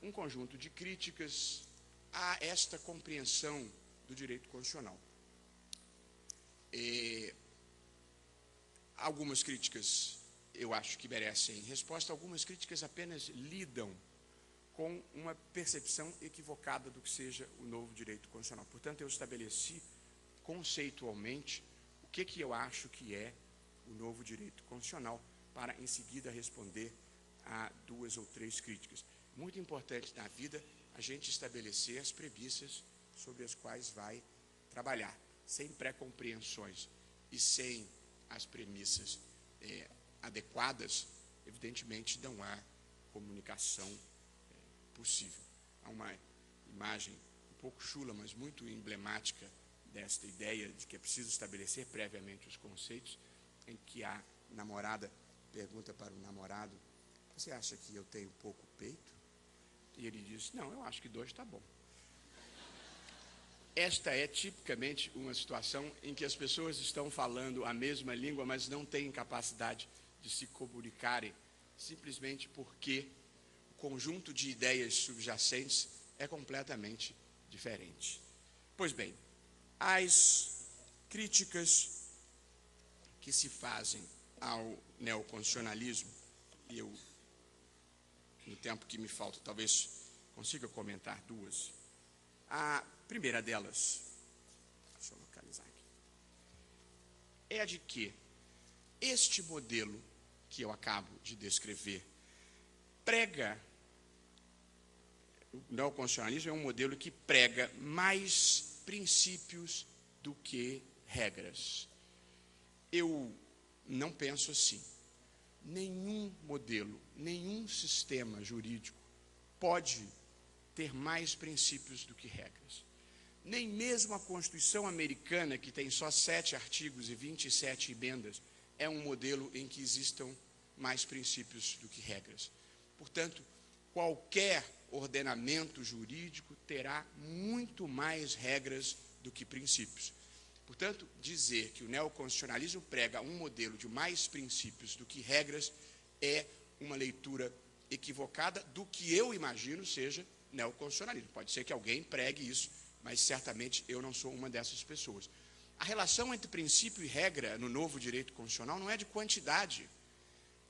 um conjunto de críticas a esta compreensão do direito constitucional. Algumas críticas eu acho que merecem resposta, algumas críticas apenas lidam com uma percepção equivocada do que seja o novo direito constitucional. Portanto, eu estabeleci conceitualmente o que eu acho que é o novo direito constitucional, para em seguida responder a 2 ou 3 críticas. Muito importante na vida a gente estabelecer as premissas sobre as quais vai trabalhar, sem pré-compreensões e sem as premissas adequadas, evidentemente não há comunicação possível. Há uma imagem um pouco chula, mas muito emblemática desta ideia de que é preciso estabelecer previamente os conceitos, em que a namorada pergunta para o namorado: você acha que eu tenho pouco peito? E ele diz: não, eu acho que 2 está bom. Esta é tipicamente uma situação em que as pessoas estão falando a mesma língua, mas não têm capacidade de se comunicarem, simplesmente porque o conjunto de ideias subjacentes é completamente diferente. Pois bem, as críticas que se fazem ao neoconstitucionalismo, e eu, no tempo que me falta, talvez consiga comentar 2. A primeira delas, deixa eu localizar aqui, é a de que este modelo que eu acabo de descrever prega, o neoconstitucionalismo é um modelo que prega mais princípios do que regras. Eu não penso assim. Nenhum modelo, nenhum sistema jurídico pode ter mais princípios do que regras. Nem mesmo a Constituição americana, que tem só 7 artigos e 27 emendas, é um modelo em que existam mais princípios do que regras. Portanto, qualquer ordenamento jurídico terá muito mais regras do que princípios. Portanto, dizer que o neoconstitucionalismo prega um modelo de mais princípios do que regras é uma leitura equivocada do que eu imagino seja neoconstitucionalismo. Pode ser que alguém pregue isso, mas certamente eu não sou uma dessas pessoas. A relação entre princípio e regra no novo direito constitucional não é de quantidade,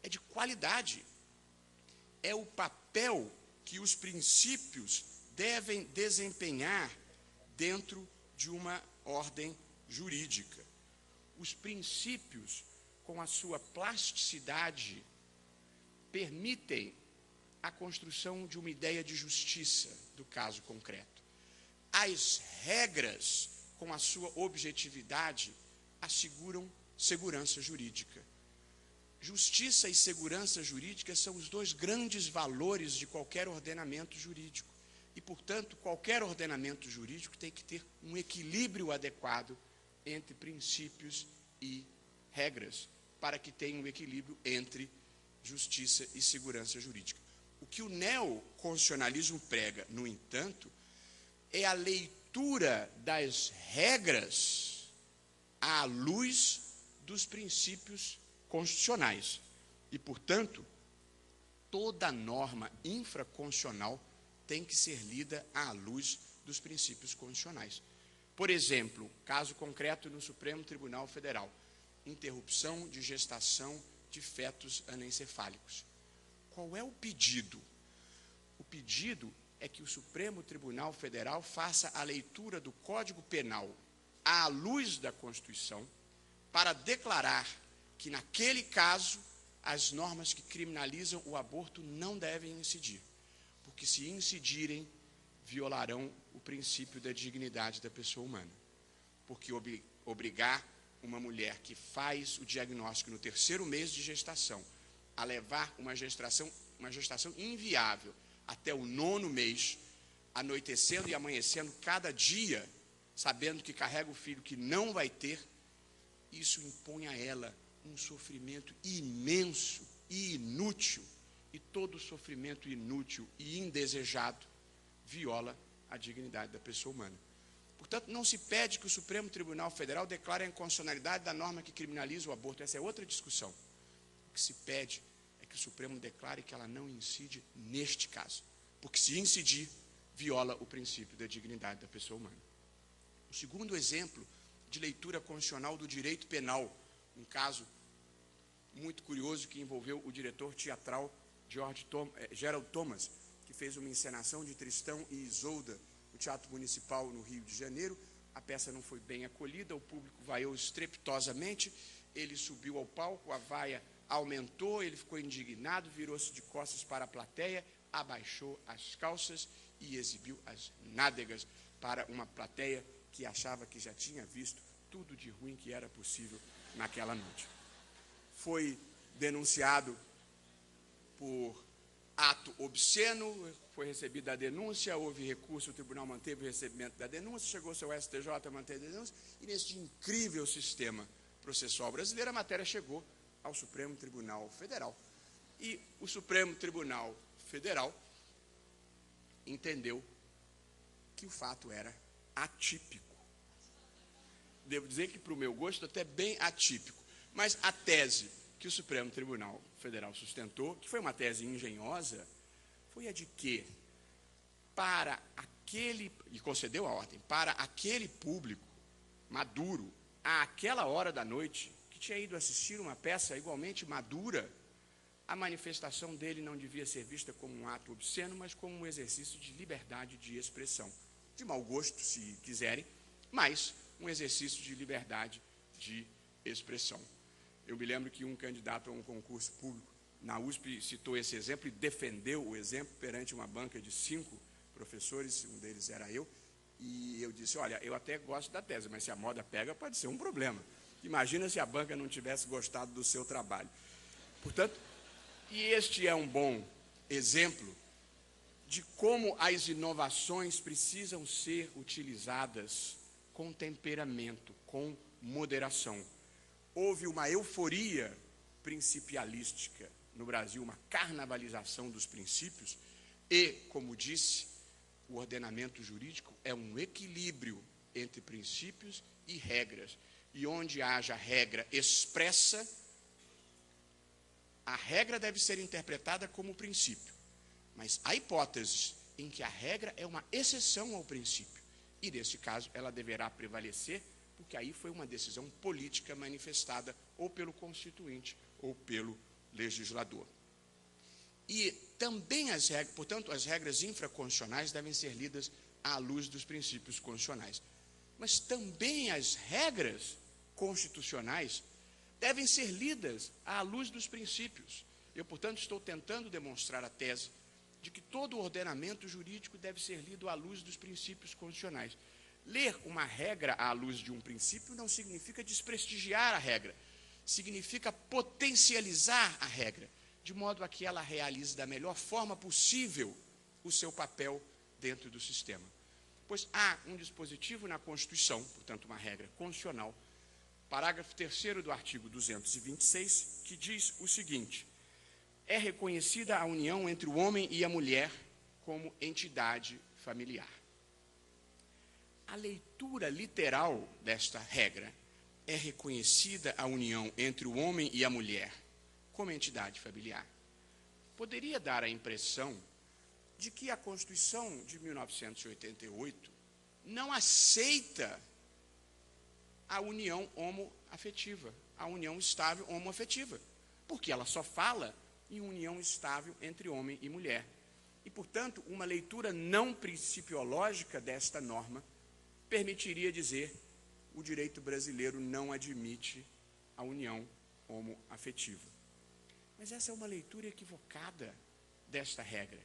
é de qualidade. É o papel que os princípios devem desempenhar dentro de uma ordem jurídica. Os princípios, com a sua plasticidade, permitem a construção de uma ideia de justiça do caso concreto. As regras, com a sua objetividade, asseguram segurança jurídica. Justiça e segurança jurídica são os 2 grandes valores de qualquer ordenamento jurídico. E, portanto, qualquer ordenamento jurídico tem que ter um equilíbrio adequado entre princípios e regras, para que tenha um equilíbrio entre justiça e segurança jurídica. O que o neoconstitucionalismo prega, no entanto, é a leitura das regras à luz dos princípios constitucionais. E, portanto, toda norma infraconstitucional tem que ser lida à luz dos princípios constitucionais. Por exemplo, caso concreto no Supremo Tribunal Federal, interrupção de gestação de fetos anencefálicos. Qual é o pedido? O pedido é que o Supremo Tribunal Federal faça a leitura do Código Penal à luz da Constituição para declarar que, naquele caso, as normas que criminalizam o aborto não devem incidir, porque se incidirem, violarão o princípio da dignidade da pessoa humana. Porque obrigar uma mulher que faz o diagnóstico no 3º mês de gestação a levar uma gestação inviável até o 9º mês, anoitecendo e amanhecendo cada dia, sabendo que carrega o filho que não vai ter, isso impõe a ela um sofrimento imenso e inútil, e todo sofrimento inútil e indesejado viola a dignidade da pessoa humana. Portanto, não se pede que o Supremo Tribunal Federal declare a inconstitucionalidade da norma que criminaliza o aborto. Essa é outra discussão. O que se pede é que o Supremo declare que ela não incide neste caso. porque se incidir, viola o princípio da dignidade da pessoa humana. O segundo exemplo de leitura constitucional do direito penal, um caso muito curioso que envolveu o diretor teatral Gerald Thomas, que fez uma encenação de Tristão e Isolda no Teatro Municipal no Rio de Janeiro. A peça não foi bem acolhida, o público vaiou estrepitosamente, ele subiu ao palco, a vaia aumentou, ele ficou indignado, virou-se de costas para a plateia, abaixou as calças e exibiu as nádegas para uma plateia que achava que já tinha visto tudo de ruim que era possível naquela noite. Foi denunciado por ato obsceno, foi recebida a denúncia, houve recurso, o tribunal manteve o recebimento da denúncia, chegou-se ao STJ a manter a denúncia, e neste incrível sistema processual brasileiro, a matéria chegou ao Supremo Tribunal Federal. E o Supremo Tribunal Federal entendeu que o fato era atípico. Devo dizer que, para o meu gosto, até bem atípico. Mas a tese que o Supremo Tribunal Federal sustentou, que foi uma tese engenhosa, foi a de que, e concedeu a ordem, para aquele público maduro, àquela hora da noite, que tinha ido assistir uma peça igualmente madura, a manifestação dele não devia ser vista como um ato obsceno, mas como um exercício de liberdade de expressão. De mau gosto, se quiserem, mas um exercício de liberdade de expressão. Eu me lembro que um candidato a um concurso público na USP citou esse exemplo e defendeu o exemplo perante uma banca de 5 professores, um deles era eu, e eu disse, olha, eu até gosto da tese, mas se a moda pega pode ser um problema. Imagina se a banca não tivesse gostado do seu trabalho. Portanto, e este é um bom exemplo de como as inovações precisam ser utilizadas com temperamento, com moderação. Houve uma euforia principialística no Brasil, uma carnavalização dos princípios e, como disse, o ordenamento jurídico é um equilíbrio entre princípios e regras. E onde haja regra expressa, a regra deve ser interpretada como princípio. Mas há hipóteses em que a regra é uma exceção ao princípio. E, nesse caso, ela deverá prevalecer, porque aí foi uma decisão política manifestada ou pelo constituinte ou pelo legislador. E também portanto, as regras infraconstitucionais devem ser lidas à luz dos princípios constitucionais. Mas também as regras constitucionais devem ser lidas à luz dos princípios. Eu, portanto, estou tentando demonstrar a tese de que todo o ordenamento jurídico deve ser lido à luz dos princípios constitucionais. Ler uma regra à luz de um princípio não significa desprestigiar a regra, significa potencializar a regra, de modo a que ela realize da melhor forma possível o seu papel dentro do sistema. Pois há um dispositivo na Constituição, portanto uma regra constitucional, parágrafo 3º do artigo 226, que diz o seguinte: é reconhecida a união entre o homem e a mulher como entidade familiar. A leitura literal desta regra é reconhecida a união entre o homem e a mulher como entidade familiar. Poderia dar a impressão de que a Constituição de 1988 não aceita a união homoafetiva, a união estável homoafetiva, porque ela só fala em união estável entre homem e mulher. E, portanto, uma leitura não principiológica desta norma permitiria dizer o direito brasileiro não admite a união homoafetiva. Mas essa é uma leitura equivocada desta regra.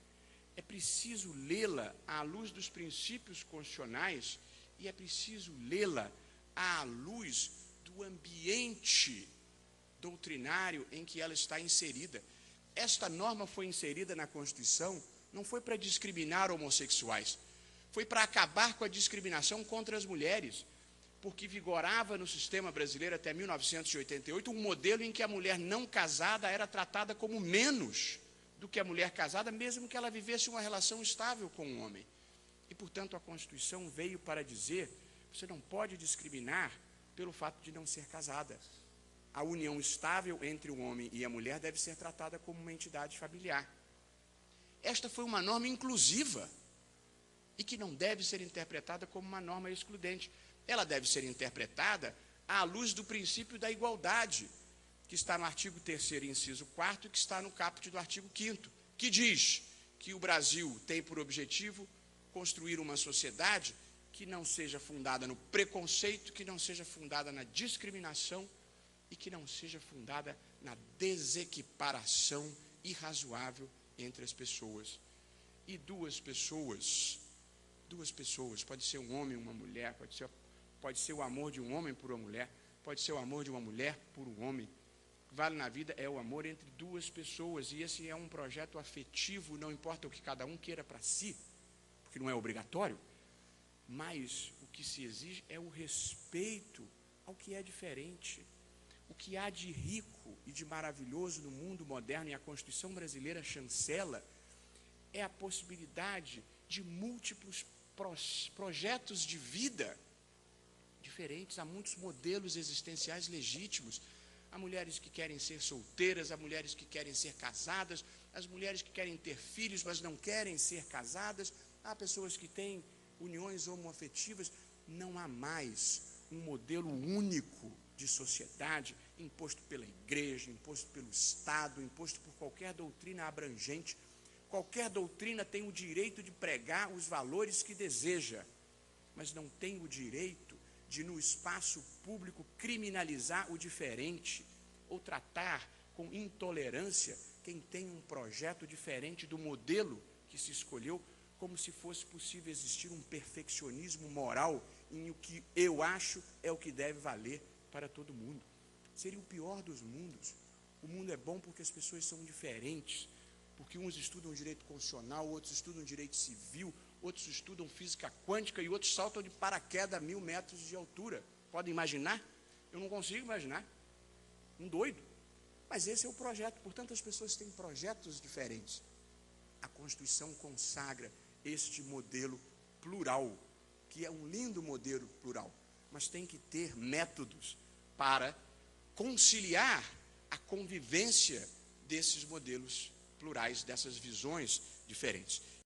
É preciso lê-la à luz dos princípios constitucionais e é preciso lê-la à luz do ambiente doutrinário em que ela está inserida. Esta norma foi inserida na Constituição, não foi para discriminar homossexuais, foi para acabar com a discriminação contra as mulheres, porque vigorava no sistema brasileiro até 1988 um modelo em que a mulher não casada era tratada como menos do que a mulher casada, mesmo que ela vivesse uma relação estável com um homem. E, portanto, a Constituição veio para dizer: você não pode discriminar pelo fato de não ser casada. A união estável entre o homem e a mulher deve ser tratada como uma entidade familiar. esta foi uma norma inclusiva e que não deve ser interpretada como uma norma excludente. Ela deve ser interpretada à luz do princípio da igualdade, que está no artigo 3º, inciso 4º, e que está no caput do artigo 5º, que diz que o Brasil tem por objetivo construir uma sociedade que não seja fundada no preconceito, que não seja fundada na discriminação e que não seja fundada na desequiparação irrazoável entre as pessoas. E duas pessoas, pode ser um homem e uma mulher, pode ser o amor de um homem por uma mulher, pode ser o amor de uma mulher por um homem. O que vale na vida é o amor entre duas pessoas, e esse é um projeto afetivo, não importa o que cada um queira para si, porque não é obrigatório, mas o que se exige é o respeito ao que é diferente. O que há de rico e de maravilhoso no mundo moderno, e a Constituição brasileira chancela, é a possibilidade de múltiplos projetos de vida diferentes. Há muitos modelos existenciais legítimos. Há mulheres que querem ser solteiras, há mulheres que querem ser casadas, as mulheres que querem ter filhos, mas não querem ser casadas, há pessoas que têm uniões homoafetivas. Não há mais um modelo único de sociedade imposto pela igreja, imposto pelo Estado, imposto por qualquer doutrina abrangente. Qualquer doutrina tem o direito de pregar os valores que deseja, mas não tem o direito de, no espaço público, criminalizar o diferente ou tratar com intolerância quem tem um projeto diferente do modelo que se escolheu, como se fosse possível existir um perfeccionismo moral em o que eu acho é o que deve valer para todo mundo. Seria o pior dos mundos. O mundo é bom porque as pessoas são diferentes, porque uns estudam direito constitucional, outros estudam direito civil, outros estudam física quântica e outros saltam de paraquedas a 1000 metros de altura. Podem imaginar? Eu não consigo imaginar. Um doido. Mas esse é o projeto. Portanto, as pessoas têm projetos diferentes. A Constituição consagra este modelo plural, que é um lindo modelo plural, mas tem que ter métodos para conciliar a convivência desses modelos plurais, dessas visões diferentes.